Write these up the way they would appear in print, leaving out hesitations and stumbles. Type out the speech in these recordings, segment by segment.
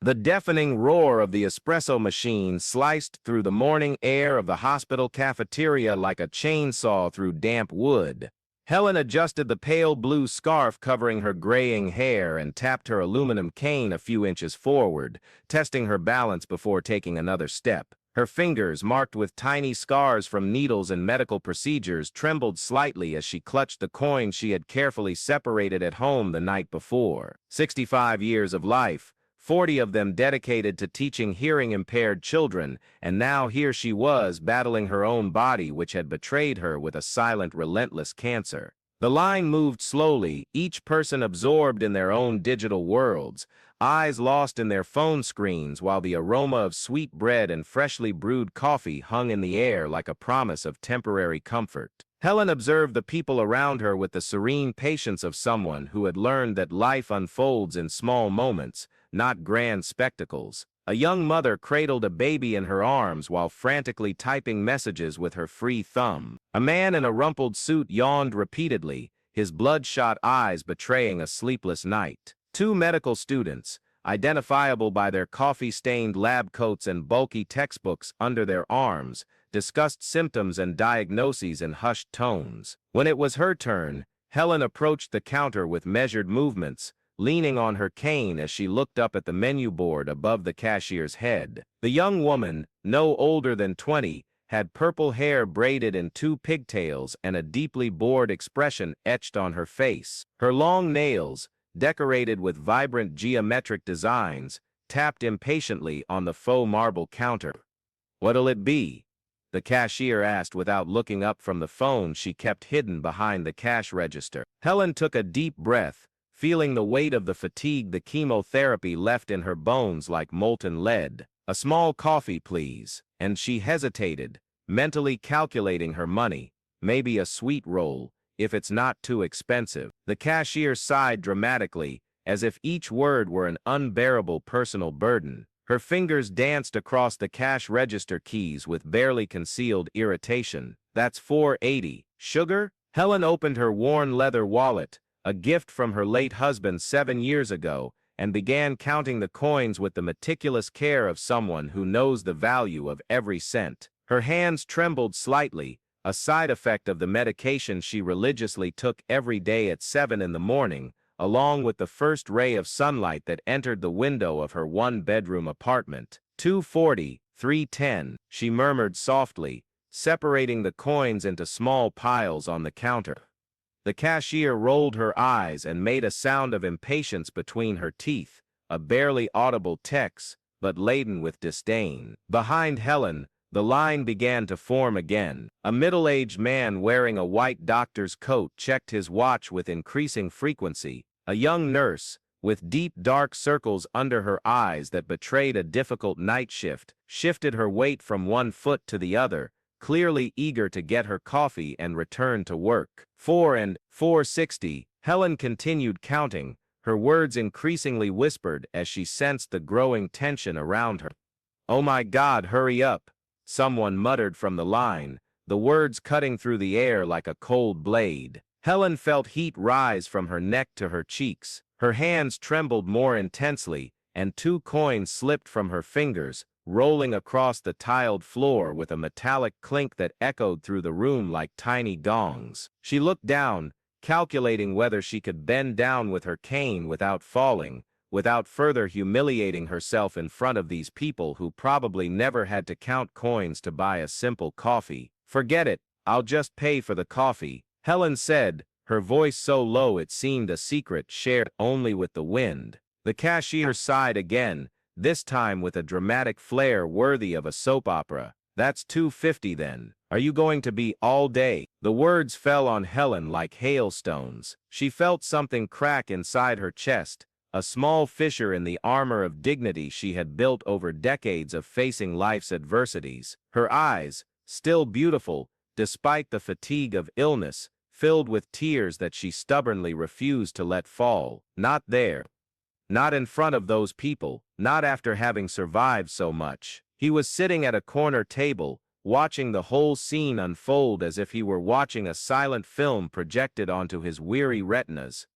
The deafening roar of the espresso machine sliced through the morning air of the hospital cafeteria like a chainsaw through damp wood. Helen adjusted the pale blue scarf covering her graying hair and tapped her aluminum cane a few inches forward, testing her balance before taking another step. Her fingers, marked with tiny scars from needles and medical procedures, trembled slightly as she clutched the coins she had carefully separated at home the night before. 65 years of life, 40 of them dedicated to teaching hearing-impaired children, and now here she was battling her own body which had betrayed her with a silent, relentless cancer. The line moved slowly, each person absorbed in their own digital worlds, eyes lost in their phone screens while the aroma of sweet bread and freshly brewed coffee hung in the air like a promise of temporary comfort. Helen observed the people around her with the serene patience of someone who had learned that life unfolds in small moments, not grand spectacles. A young mother cradled a baby in her arms while frantically typing messages with her free thumb. A man in a rumpled suit yawned repeatedly, his bloodshot eyes betraying a sleepless night. Two medical students, identifiable by their coffee-stained lab coats and bulky textbooks under their arms, discussed symptoms and diagnoses in hushed tones. When it was her turn, Helen approached the counter with measured movements, leaning on her cane as she looked up at the menu board above the cashier's head. The young woman, no older than 20, had purple hair braided in two pigtails and a deeply bored expression etched on her face. Her long nails, decorated with vibrant geometric designs, tapped impatiently on the faux marble counter. "What'll it be?" the cashier asked without looking up from the phone she kept hidden behind the cash register. Helen took a deep breath, feeling the weight of the fatigue the chemotherapy left in her bones like molten lead. "A small coffee, please," and she hesitated, mentally calculating her money. "Maybe a sweet roll, if it's not too expensive." The cashier sighed dramatically, as if each word were an unbearable personal burden. Her fingers danced across the cash register keys with barely concealed irritation. "That's $4.80. Sugar?" Helen opened her worn leather wallet, a gift from her late husband 7 years ago, and began counting the coins with the meticulous care of someone who knows the value of every cent. Her hands trembled slightly, a side effect of the medication she religiously took every day at 7 in the morning, along with the first ray of sunlight that entered the window of her one-bedroom apartment. $2.40, $3.10, she murmured softly, separating the coins into small piles on the counter. The cashier rolled her eyes and made a sound of impatience between her teeth, a barely audible text, but laden with disdain. Behind Helen, the line began to form again. A middle-aged man wearing a white doctor's coat checked his watch with increasing frequency. A young nurse, with deep dark circles under her eyes that betrayed a difficult night shift, shifted her weight from one foot to the other, clearly eager to get her coffee and return to work. $4 and $4.60, Helen continued counting, her words increasingly whispered as she sensed the growing tension around her. "Oh my God, hurry up," someone muttered from the line, the words cutting through the air like a cold blade. Helen felt heat rise from her neck to her cheeks. Her hands trembled more intensely, and 2 coins slipped from her fingers, rolling across the tiled floor with a metallic clink that echoed through the room like tiny gongs. She looked down, calculating whether she could bend down with her cane without falling, without further humiliating herself in front of these people who probably never had to count coins to buy a simple coffee. "Forget it, I'll just pay for the coffee," Helen said, her voice so low it seemed a secret shared only with the wind. The cashier sighed again, this time with a dramatic flair worthy of a soap opera. "That's $2.50 then. Are you going to be all day?" The words fell on Helen like hailstones. She felt something crack inside her chest, a small fissure in the armor of dignity she had built over decades of facing life's adversities. Her eyes, still beautiful, despite the fatigue of illness, filled with tears that she stubbornly refused to let fall. Not there. Not in front of those people, not after having survived so much. He was sitting at a corner table, watching the whole scene unfold as if he were watching a silent film projected onto his weary retinas.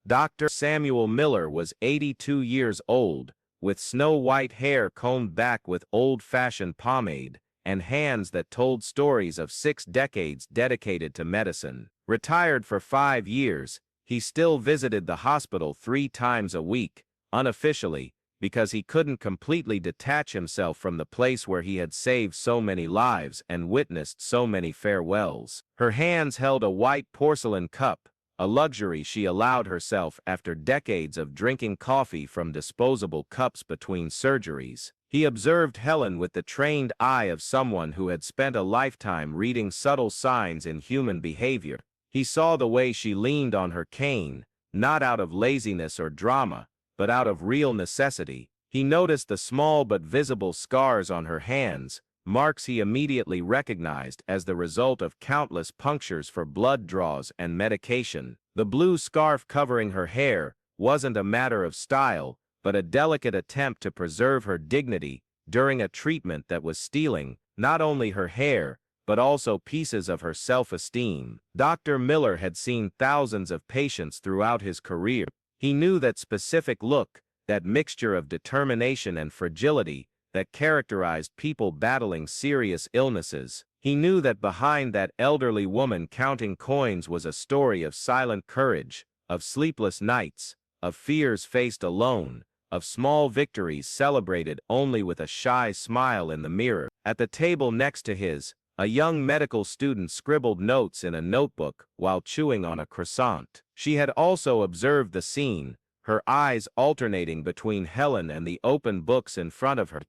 Dr. Samuel Miller was 82 years old, with snow-white hair combed back with old-fashioned pomade, and hands that told stories of 6 decades dedicated to medicine. Retired for 5 years, he still visited the hospital 3 times a week, unofficially, because he couldn't completely detach himself from the place where he had saved so many lives and witnessed so many farewells. Her hands held a white porcelain cup, a luxury she allowed herself after decades of drinking coffee from disposable cups between surgeries. He observed Helen with the trained eye of someone who had spent a lifetime reading subtle signs in human behavior. He saw the way she leaned on her cane, not out of laziness or drama, but out of real necessity. He noticed the small but visible scars on her hands, marks he immediately recognized as the result of countless punctures for blood draws and medication. The blue scarf covering her hair wasn't a matter of style, but a delicate attempt to preserve her dignity during a treatment that was stealing not only her hair, but also pieces of her self-esteem. Dr. Miller had seen thousands of patients throughout his career. He knew that specific look, that mixture of determination and fragility that characterized people battling serious illnesses. He knew that behind that elderly woman counting coins was a story of silent courage, of sleepless nights, of fears faced alone, of small victories celebrated only with a shy smile in the mirror. At the table next to his, a young medical student scribbled notes in a notebook while chewing on a croissant. She had also observed the scene, her eyes alternating between Helen and the open books in front of her.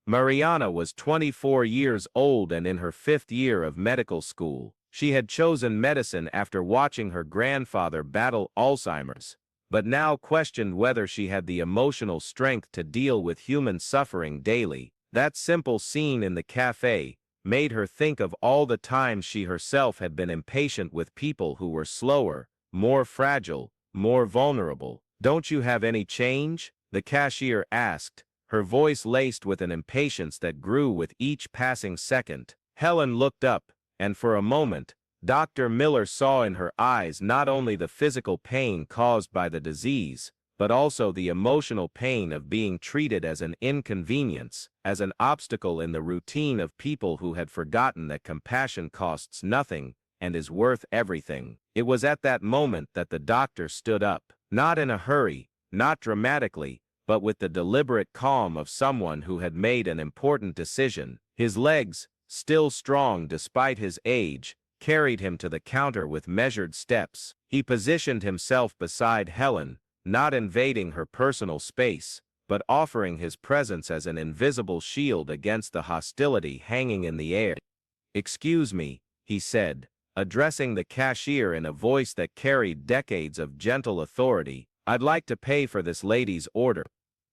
Mariana was 24 years old and in her 5th year of medical school. She had chosen medicine after watching her grandfather battle Alzheimer's, but now questioned whether she had the emotional strength to deal with human suffering daily. That simple scene in the cafe made her think of all the times she herself had been impatient with people who were slower, more fragile, more vulnerable. "Don't you have any change?" the cashier asked, her voice laced with an impatience that grew with each passing second. Helen looked up, and for a moment, Dr. Miller saw in her eyes not only the physical pain caused by the disease, but also the emotional pain of being treated as an inconvenience, as an obstacle in the routine of people who had forgotten that compassion costs nothing and is worth everything. It was at that moment that the doctor stood up, not in a hurry, not dramatically, but with the deliberate calm of someone who had made an important decision. His legs, still strong despite his age, carried him to the counter with measured steps. He positioned himself beside Helen, not invading her personal space, but offering his presence as an invisible shield against the hostility hanging in the air. "Excuse me," he said, addressing the cashier in a voice that carried decades of gentle authority. "I'd like to pay for this lady's order."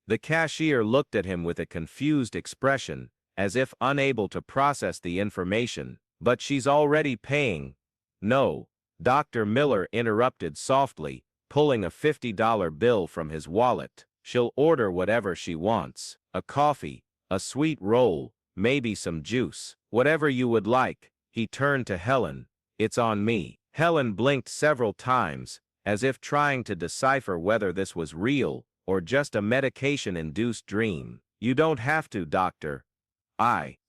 The cashier looked at him with a confused expression, as if unable to process the information. "But she's already paying." "No," Dr. Miller interrupted softly, pulling a $50 bill from his wallet. "She'll order whatever she wants. A coffee, a sweet roll, maybe some juice. Whatever you would like." He turned to Helen. "It's on me." Helen blinked several times, as if trying to decipher whether this was real or just a medication-induced dream. "You don't have to, doctor."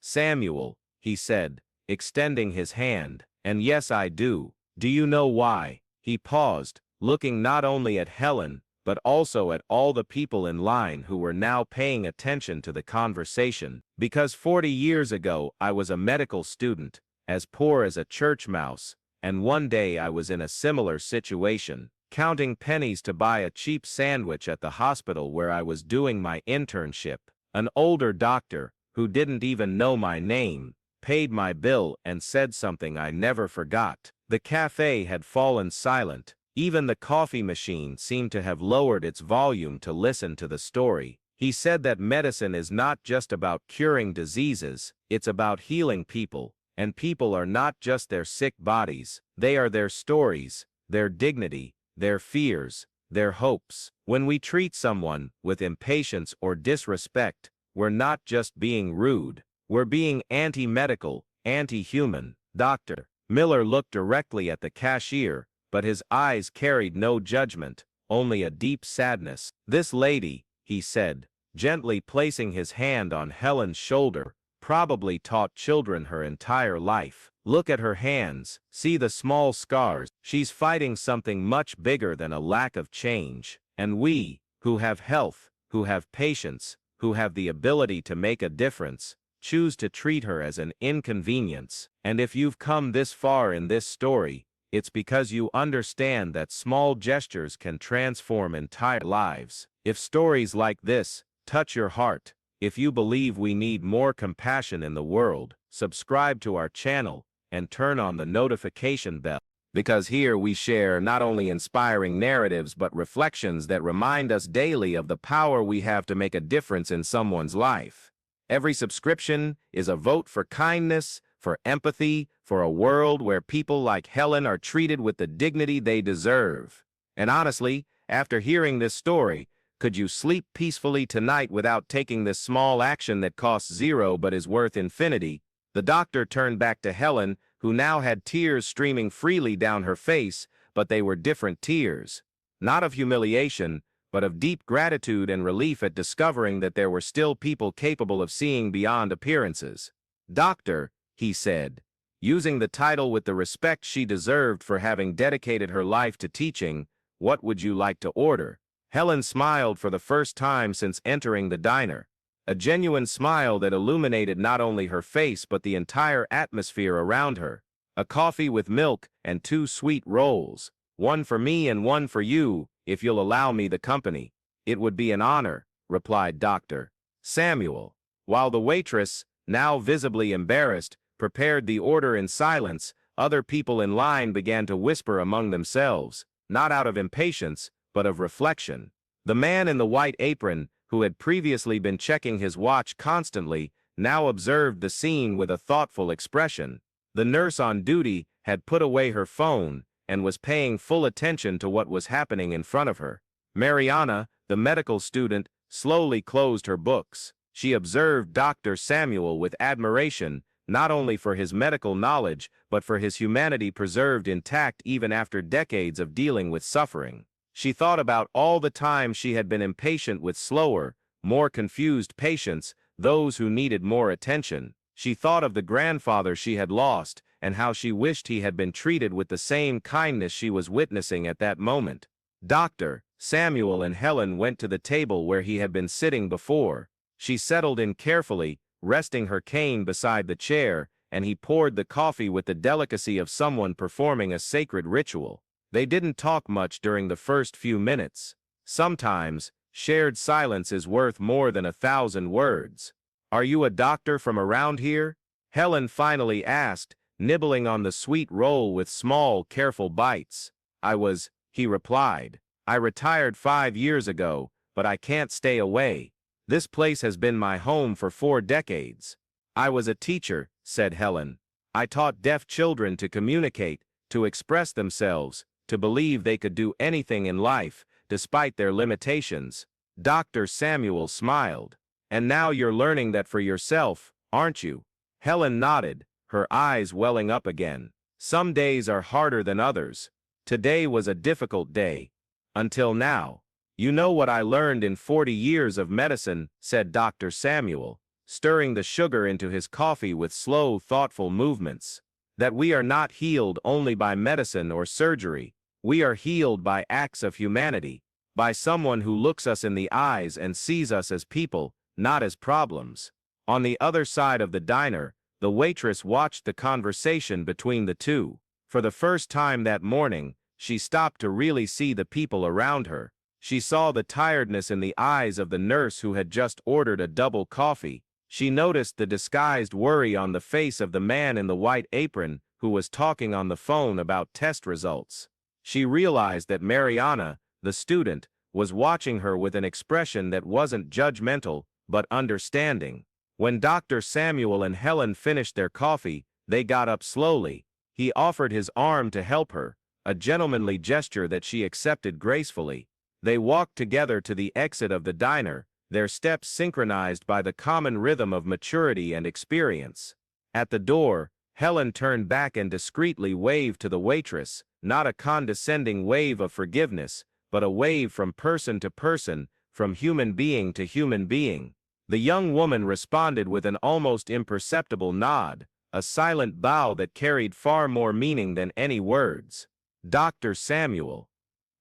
Samuel," he said, extending his hand. "And yes, I do. Do you know why?" He paused, looking not only at Helen, but also at all the people in line who were now paying attention to the conversation. "Because 40 years ago I was a medical student, as poor as a church mouse, and one day I was in a similar situation, counting pennies to buy a cheap sandwich at the hospital where I was doing my internship. An older doctor, who didn't even know my name, paid my bill and said something I never forgot." The cafe had fallen silent. Even the coffee machine seemed to have lowered its volume to listen to the story. He said that medicine is not just about curing diseases, it's about healing people, and people are not just their sick bodies, they are their stories, their dignity, their fears, their hopes. When we treat someone with impatience or disrespect, we're not just being rude, we're being anti-medical, anti-human. Dr. Miller looked directly at the cashier, but his eyes carried no judgment, only a deep sadness. "This lady," he said, gently placing his hand on Helen's shoulder, probably taught children her entire life. Look at her hands, see the small scars. She's fighting something much bigger than a lack of change. And we, who have health, who have patience, who have the ability to make a difference, choose to treat her as an inconvenience. And if you've come this far in this story, it's because you understand that small gestures can transform entire lives. If stories like this touch your heart, if you believe we need more compassion in the world, subscribe to our channel and turn on the notification bell. Because here we share not only inspiring narratives but reflections that remind us daily of the power we have to make a difference in someone's life. Every subscription is a vote for kindness, for empathy, for a world where people like Helen are treated with the dignity they deserve. And honestly, after hearing this story, could you sleep peacefully tonight without taking this small action that costs zero but is worth infinity? The doctor turned back to Helen, who now had tears streaming freely down her face, but they were different tears. Not of humiliation, but of deep gratitude and relief at discovering that there were still people capable of seeing beyond appearances. "Doctor," he said, using the title with the respect she deserved for having dedicated her life to teaching, "what would you like to order?" Helen smiled for the first time since entering the diner. A genuine smile that illuminated not only her face but the entire atmosphere around her. "A coffee with milk and 2 sweet rolls. One for me and one for you, if you'll allow me the company." "It would be an honor," replied Dr. Samuel. While the waitress, now visibly embarrassed, prepared the order in silence, other people in line began to whisper among themselves, not out of impatience, but of reflection. The man in the white apron, who had previously been checking his watch constantly, now observed the scene with a thoughtful expression. The nurse on duty had put away her phone and was paying full attention to what was happening in front of her. Mariana, the medical student, slowly closed her books. She observed Dr. Samuel with admiration, not only for his medical knowledge, but for his humanity preserved intact even after decades of dealing with suffering. She thought about all the time she had been impatient with slower, more confused patients, those who needed more attention. She thought of the grandfather she had lost, and how she wished he had been treated with the same kindness she was witnessing at that moment. Dr. Samuel and Helen went to the table where he had been sitting before. She settled in carefully, resting her cane beside the chair, and he poured the coffee with the delicacy of someone performing a sacred ritual. They didn't talk much during the first few minutes. Sometimes, shared silence is worth more than 1,000 words. "Are you a doctor from around here?" Helen finally asked, nibbling on the sweet roll with small, careful bites. "I was," he replied. "I retired 5 years ago, but I can't stay away. This place has been my home for 4 decades. "I was a teacher," said Helen. "I taught deaf children to communicate, to express themselves, to believe they could do anything in life, despite their limitations." Dr. Samuel smiled. "And now you're learning that for yourself, aren't you?" Helen nodded, her eyes welling up again. "Some days are harder than others. Today was a difficult day. Until now. You know what I learned in 40 years of medicine," said Dr. Samuel, stirring the sugar into his coffee with slow, thoughtful movements. "That we are not healed only by medicine or surgery. We are healed by acts of humanity, by someone who looks us in the eyes and sees us as people, not as problems." On the other side of the diner, the waitress watched the conversation between the two. For the first time that morning, she stopped to really see the people around her. She saw the tiredness in the eyes of the nurse who had just ordered a double coffee. She noticed the disguised worry on the face of the man in the white apron who was talking on the phone about test results. She realized that Mariana, the student, was watching her with an expression that wasn't judgmental, but understanding. When Dr. Samuel and Helen finished their coffee, they got up slowly. He offered his arm to help her, a gentlemanly gesture that she accepted gracefully. They walked together to the exit of the diner, their steps synchronized by the common rhythm of maturity and experience. At the door, Helen turned back and discreetly waved to the waitress, not a condescending wave of forgiveness, but a wave from person to person, from human being to human being. The young woman responded with an almost imperceptible nod, a silent bow that carried far more meaning than any words. Dr. Samuel,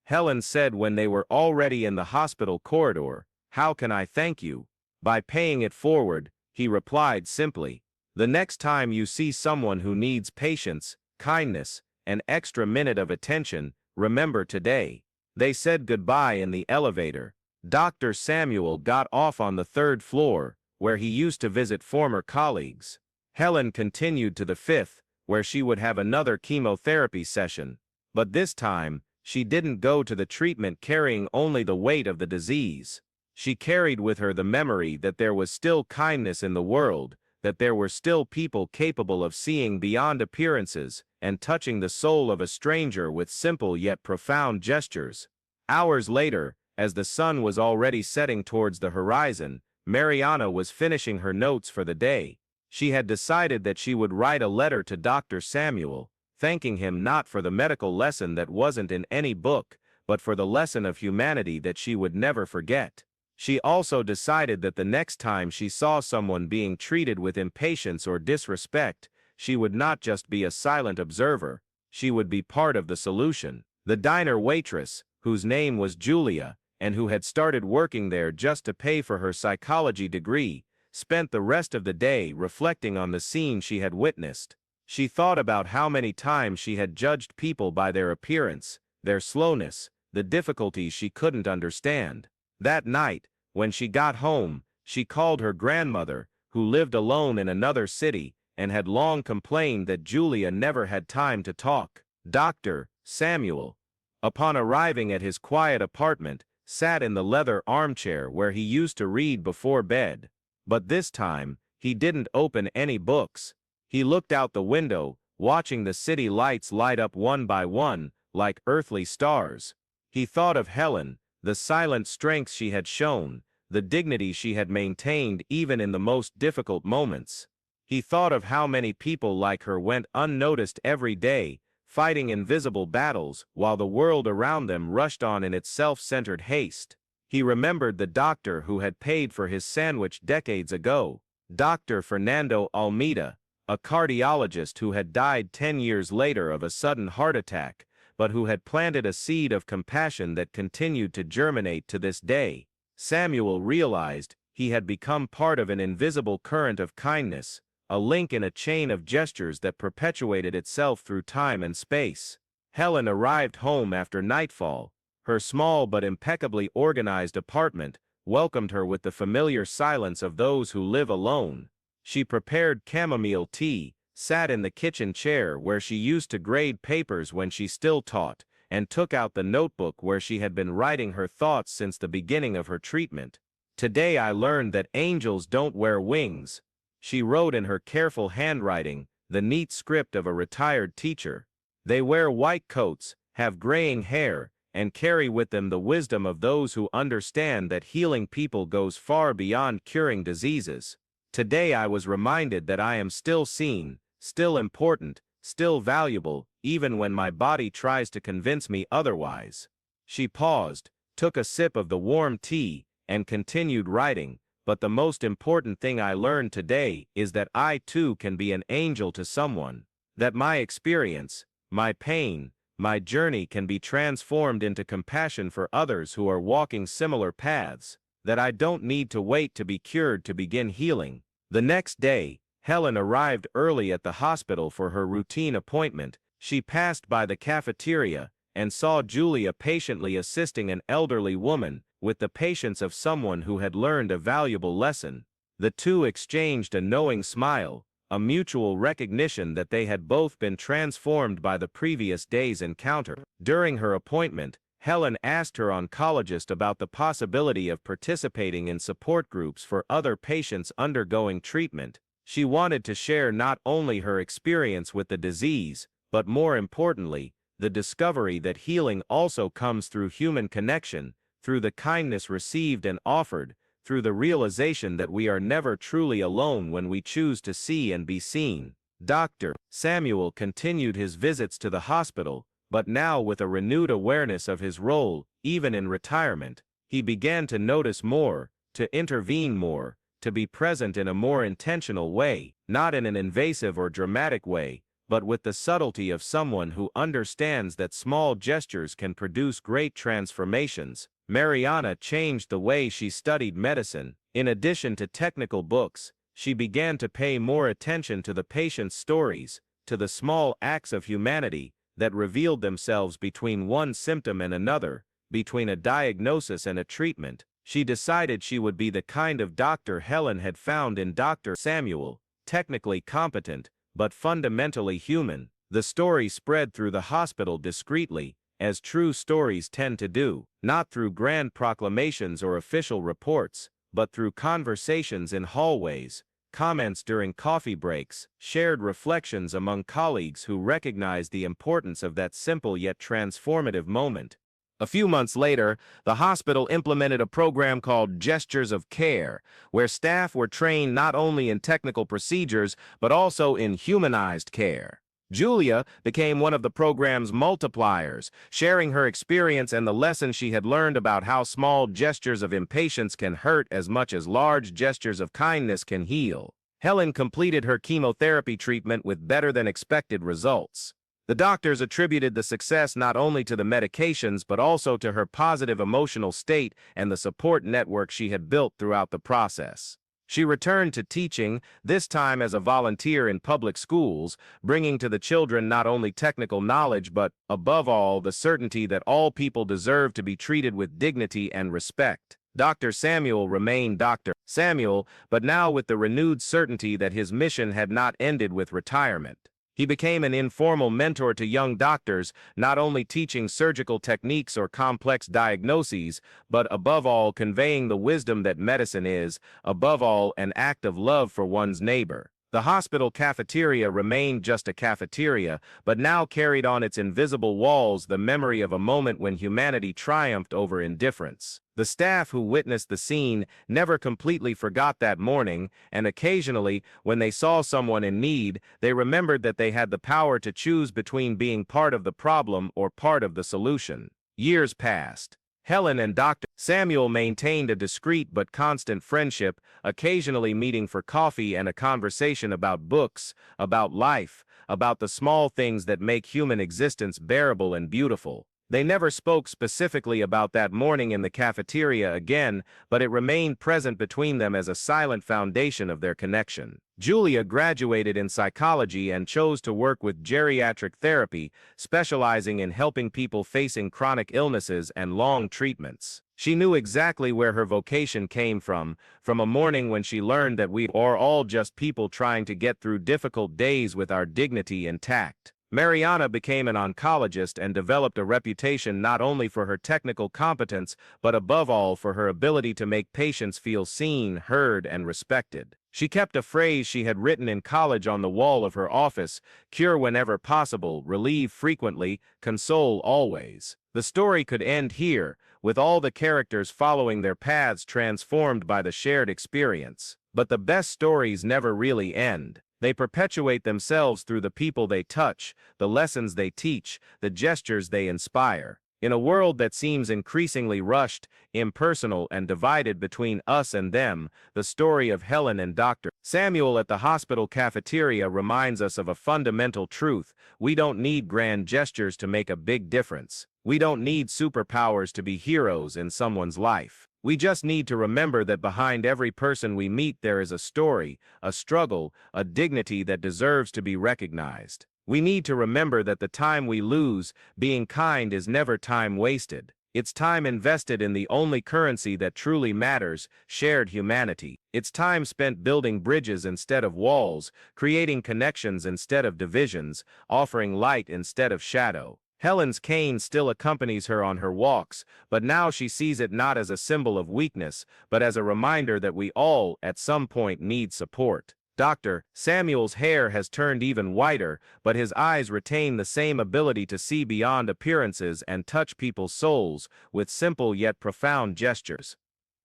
Helen said when they were already in the hospital corridor, how can I thank you? By paying it forward, he replied simply. The next time you see someone who needs patience, kindness, an extra minute of attention, remember today. They said goodbye in the elevator. Dr. Samuel got off on the 3rd floor, where he used to visit former colleagues. Helen continued to the 5th, where she would have another chemotherapy session. But this time, she didn't go to the treatment carrying only the weight of the disease. She carried with her the memory that there was still kindness in the world, that there were still people capable of seeing beyond appearances and touching the soul of a stranger with simple yet profound gestures. Hours later, as the sun was already setting towards the horizon, Mariana was finishing her notes for the day. She had decided that she would write a letter to Dr. Samuel, thanking him not for the medical lesson that wasn't in any book, but for the lesson of humanity that she would never forget. She also decided that the next time she saw someone being treated with impatience or disrespect, she would not just be a silent observer, she would be part of the solution. The diner waitress, whose name was Julia, and who had started working there just to pay for her psychology degree, spent the rest of the day reflecting on the scene she had witnessed. She thought about how many times she had judged people by their appearance, their slowness, the difficulties she couldn't understand. That night, when she got home, she called her grandmother, who lived alone in another city, and had long complained that Julia never had time to talk. Dr. Samuel, upon arriving at his quiet apartment, sat in the leather armchair where he used to read before bed. But this time, he didn't open any books. He looked out the window, watching the city lights light up one by one, like earthly stars. He thought of Helen, the silent strength she had shown, the dignity she had maintained even in the most difficult moments. He thought of how many people like her went unnoticed every day, fighting invisible battles while the world around them rushed on in its self-centered haste. He remembered the doctor who had paid for his sandwich decades ago, Dr. Fernando Almeida, a cardiologist who had died 10 years later of a sudden heart attack, but who had planted a seed of compassion that continued to germinate to this day. Samuel realized he had become part of an invisible current of kindness, a link in a chain of gestures that perpetuated itself through time and space. Helen arrived home after nightfall. Her small but impeccably organized apartment welcomed her with the familiar silence of those who live alone. She prepared chamomile tea, sat in the kitchen chair where she used to grade papers when she still taught, and took out the notebook where she had been writing her thoughts since the beginning of her treatment. Today I learned that angels don't wear wings, she wrote in her careful handwriting, the neat script of a retired teacher. They wear white coats, have graying hair, and carry with them the wisdom of those who understand that healing people goes far beyond curing diseases. Today I was reminded that I am still seen, still important, still valuable, even when my body tries to convince me otherwise. She paused, took a sip of the warm tea, and continued writing. But the most important thing I learned today is that I too can be an angel to someone. That my experience, my pain, my journey can be transformed into compassion for others who are walking similar paths. That I don't need to wait to be cured to begin healing. The next day, Helen arrived early at the hospital for her routine appointment. She passed by the cafeteria and saw Julia patiently assisting an elderly woman, with the patience of someone who had learned a valuable lesson. The two exchanged a knowing smile, a mutual recognition that they had both been transformed by the previous day's encounter. During her appointment, Helen asked her oncologist about the possibility of participating in support groups for other patients undergoing treatment. She wanted to share not only her experience with the disease, but more importantly, the discovery that healing also comes through human connection, through the kindness received and offered, through the realization that we are never truly alone when we choose to see and be seen. Dr. Samuel continued his visits to the hospital, but now with a renewed awareness of his role, even in retirement. He began to notice more, to intervene more, to be present in a more intentional way, not in an invasive or dramatic way, but with the subtlety of someone who understands that small gestures can produce great transformations. Mariana changed the way she studied medicine. In addition to technical books, she began to pay more attention to the patient's stories, to the small acts of humanity that revealed themselves between one symptom and another, between a diagnosis and a treatment. She decided she would be the kind of doctor Helen had found in Dr. Samuel, technically competent, but fundamentally human. The story spread through the hospital discreetly, as true stories tend to do, not through grand proclamations or official reports, but through conversations in hallways, comments during coffee breaks, shared reflections among colleagues who recognized the importance of that simple yet transformative moment. A few months later, the hospital implemented a program called Gestures of Care, where staff were trained not only in technical procedures, but also in humanized care. Julia became one of the program's multipliers, sharing her experience and the lessons she had learned about how small gestures of impatience can hurt as much as large gestures of kindness can heal. Helen completed her chemotherapy treatment with better-than-expected results. The doctors attributed the success not only to the medications but also to her positive emotional state and the support network she had built throughout the process. She returned to teaching, this time as a volunteer in public schools, bringing to the children not only technical knowledge but, above all, the certainty that all people deserve to be treated with dignity and respect. Dr. Samuel remained Dr. Samuel, but now with the renewed certainty that his mission had not ended with retirement. He became an informal mentor to young doctors, not only teaching surgical techniques or complex diagnoses, but above all conveying the wisdom that medicine is, above all, an act of love for one's neighbor. The hospital cafeteria remained just a cafeteria, but now carried on its invisible walls the memory of a moment when humanity triumphed over indifference. The staff who witnessed the scene never completely forgot that morning, and occasionally, when they saw someone in need, they remembered that they had the power to choose between being part of the problem or part of the solution. Years passed. Helen and Dr. Samuel maintained a discreet but constant friendship, occasionally meeting for coffee and a conversation about books, about life, about the small things that make human existence bearable and beautiful. They never spoke specifically about that morning in the cafeteria again, but it remained present between them as a silent foundation of their connection. Julia graduated in psychology and chose to work with geriatric therapy, specializing in helping people facing chronic illnesses and long treatments. She knew exactly where her vocation came from a morning when she learned that we are all just people trying to get through difficult days with our dignity intact. Mariana became an oncologist and developed a reputation not only for her technical competence, but above all for her ability to make patients feel seen, heard, and respected. She kept a phrase she had written in college on the wall of her office: cure whenever possible, relieve frequently, console always. The story could end here, with all the characters following their paths transformed by the shared experience. But the best stories never really end. They perpetuate themselves through the people they touch, the lessons they teach, the gestures they inspire. In a world that seems increasingly rushed, impersonal, and divided between us and them, the story of Helen and Dr. Samuel at the hospital cafeteria reminds us of a fundamental truth: we don't need grand gestures to make a big difference. We don't need superpowers to be heroes in someone's life. We just need to remember that behind every person we meet there is a story, a struggle, a dignity that deserves to be recognized. We need to remember that the time we lose being kind is never time wasted. It's time invested in the only currency that truly matters: shared humanity. It's time spent building bridges instead of walls, creating connections instead of divisions, offering light instead of shadow. Helen's cane still accompanies her on her walks, but now she sees it not as a symbol of weakness, but as a reminder that we all, at some point, need support. Dr. Samuel's hair has turned even whiter, but his eyes retain the same ability to see beyond appearances and touch people's souls with simple yet profound gestures.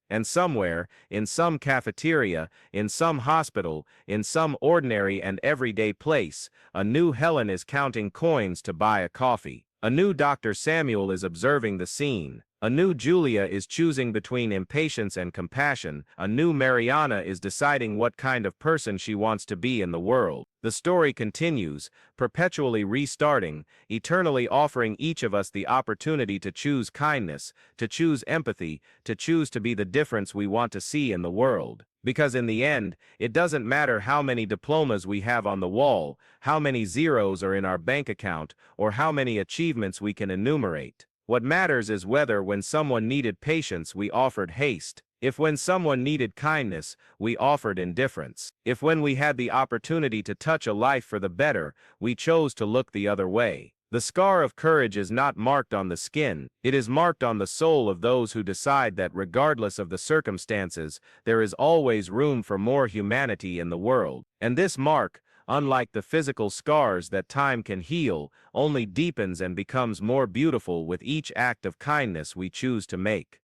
And somewhere, in some cafeteria, in some hospital, in some ordinary and everyday place, a new Helen is counting coins to buy a coffee. A new Dr. Samuel is observing the scene. A new Julia is choosing between impatience and compassion. A new Mariana is deciding what kind of person she wants to be in the world. The story continues, perpetually restarting, eternally offering each of us the opportunity to choose kindness, to choose empathy, to choose to be the difference we want to see in the world. Because in the end, it doesn't matter how many diplomas we have on the wall, how many zeros are in our bank account, or how many achievements we can enumerate. What matters is whether when someone needed patience we offered haste, if when someone needed kindness we offered indifference, if when we had the opportunity to touch a life for the better we chose to look the other way. The scar of courage is not marked on the skin, it is marked on the soul of those who decide that regardless of the circumstances, there is always room for more humanity in the world. And this mark, unlike the physical scars that time can heal, only deepens and becomes more beautiful with each act of kindness we choose to make.